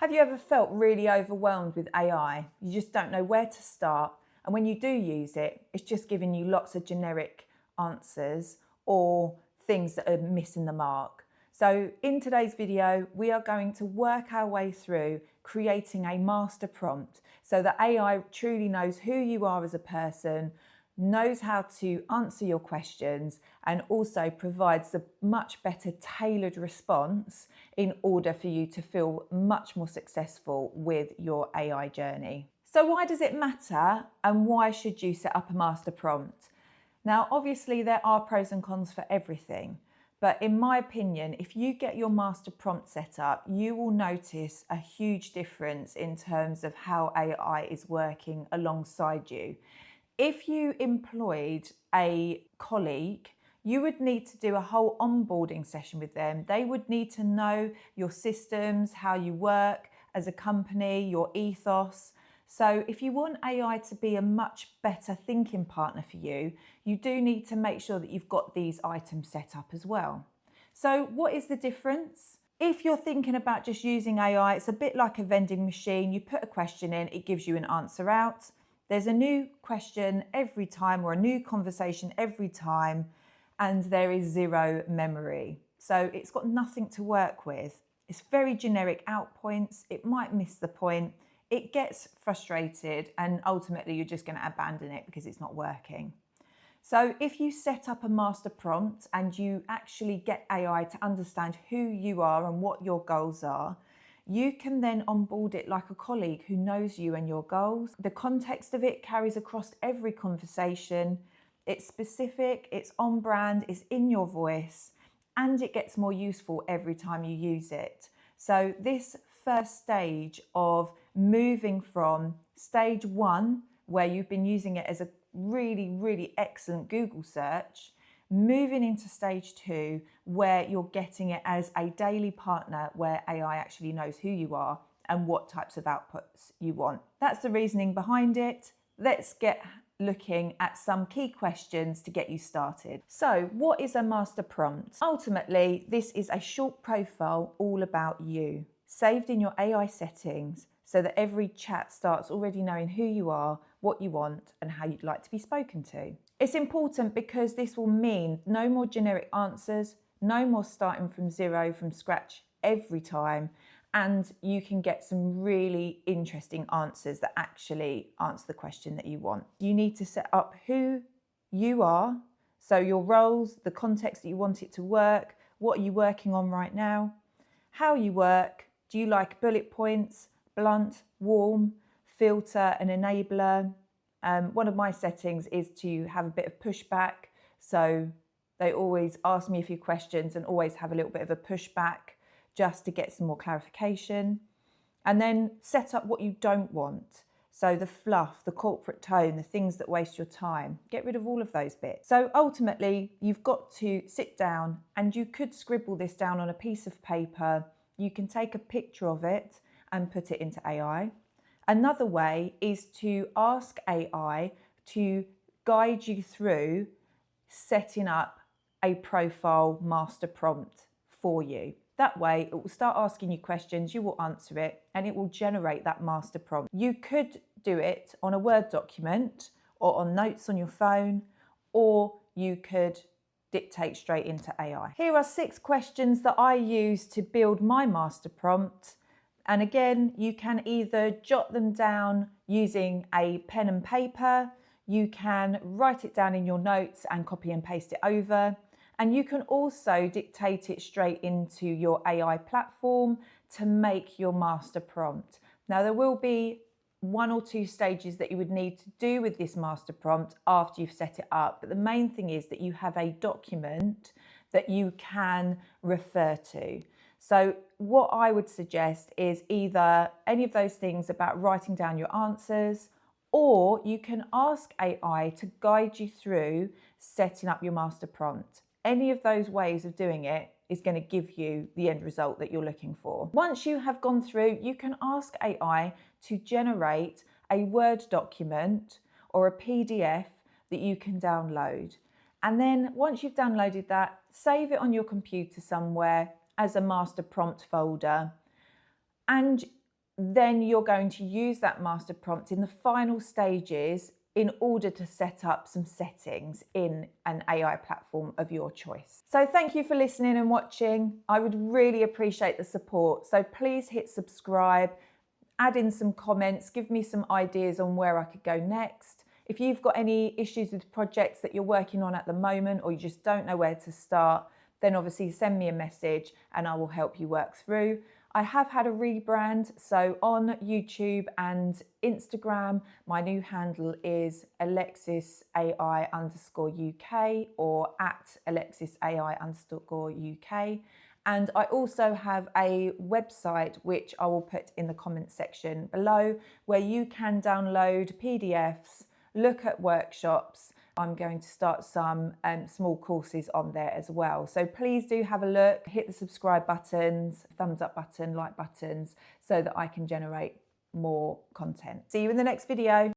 Have you ever felt really overwhelmed with AI? You just don't know where to start, and when you do use it, it's just giving you lots of generic answers or things that are missing the mark. So in today's video, we are going to work our way through creating a master prompt so that AI truly knows who you are as a person, knows how to answer your questions, and also provides a much better tailored response in order for you to feel much more successful with your AI journey. So why does it matter, and why should you set up a master prompt? Now, obviously there are pros and cons for everything, but in my opinion, if you get your master prompt set up, you will notice a huge difference in terms of how AI is working alongside you. If you employed a colleague, you would need to do a whole onboarding session with them. They would need to know your systems, how you work as a company, your ethos. So if you want AI to be a much better thinking partner for you, you do need to make sure that you've got these items set up as well. So what is the difference? If you're thinking about just using AI, it's a bit like a vending machine. You put a question in, it gives you an answer out. There's a new question every time, or a new conversation every time, and there is zero memory. So it's got nothing to work with. It's very generic outpoints. It might miss the point. It gets frustrated, and ultimately you're just going to abandon it because it's not working. So if you set up a master prompt and you actually get AI to understand who you are and what your goals are, you can then onboard it like a colleague who knows you and your goals. The context of it carries across every conversation. It's specific, it's on brand, it's in your voice, and it gets more useful every time you use it. So this first stage of moving from stage one, where you've been using it as a really excellent Google search, moving into stage two, where you're getting it as a daily partner, where AI actually knows who you are and what types of outputs you want. That's the reasoning behind it. Let's get looking at some key questions to get you started. So what is a master prompt? Ultimately, this is a short profile all about you, saved in your AI settings, so that every chat starts already knowing who you are, what you want, and how you'd like to be spoken to. It's important because this will mean no more generic answers, no more starting from zero, from scratch every time, and you can get some really interesting answers that actually answer the question that you want. You need to set up who you are, so your roles, the context that you want it to work, what are you working on right now, how you work, do you like bullet points, blunt, warm, filter, and enabler. One of my settings is to have a bit of pushback. So they always ask me a few questions and always have a little bit of a pushback just to get some more clarification. And then set up what you don't want. So the fluff, the corporate tone, the things that waste your time. Get rid of all of those bits. So ultimately, you've got to sit down, and you could scribble this down on a piece of paper. You can take a picture of it and put it into AI. Another way is to ask AI to guide you through setting up a profile master prompt for you. That way, it will start asking you questions, you will answer it, and it will generate that master prompt. You could do it on a Word document or on notes on your phone, or you could dictate straight into AI. Here are 6 questions that I use to build my master prompt. And again, you can either jot them down using a pen and paper, you can write it down in your notes and copy and paste it over, and you can also dictate it straight into your AI platform to make your master prompt. Now, there will be 1 or 2 stages that you would need to do with this master prompt after you've set it up, but the main thing is that you have a document that you can refer to. So what I would suggest is either any of those things about writing down your answers, or you can ask AI to guide you through setting up your master prompt. Any of those ways of doing it is going to give you the end result that you're looking for. Once you have gone through, you can ask AI to generate a Word document or a PDF that you can download. And then once you've downloaded that, save it on your computer somewhere as a master prompt folder. And then you're going to use that master prompt in the final stages in order to set up some settings in an AI platform of your choice. So thank you for listening and watching. I would really appreciate the support. So please hit subscribe, add in some comments, give me some ideas on where I could go next. If you've got any issues with projects that you're working on at the moment, or you just don't know where to start, then obviously send me a message and I will help you work through. I have had a rebrand, so on YouTube and Instagram, my new handle is AlexisAI_UK or at AlexisAI_UK. And I also have a website which I will put in the comment section below, where you can download PDFs, look at workshops. I'm going to start some small courses on there as well. So please do have a look, hit the subscribe buttons, thumbs up button, like buttons, so that I can generate more content. See you in the next video.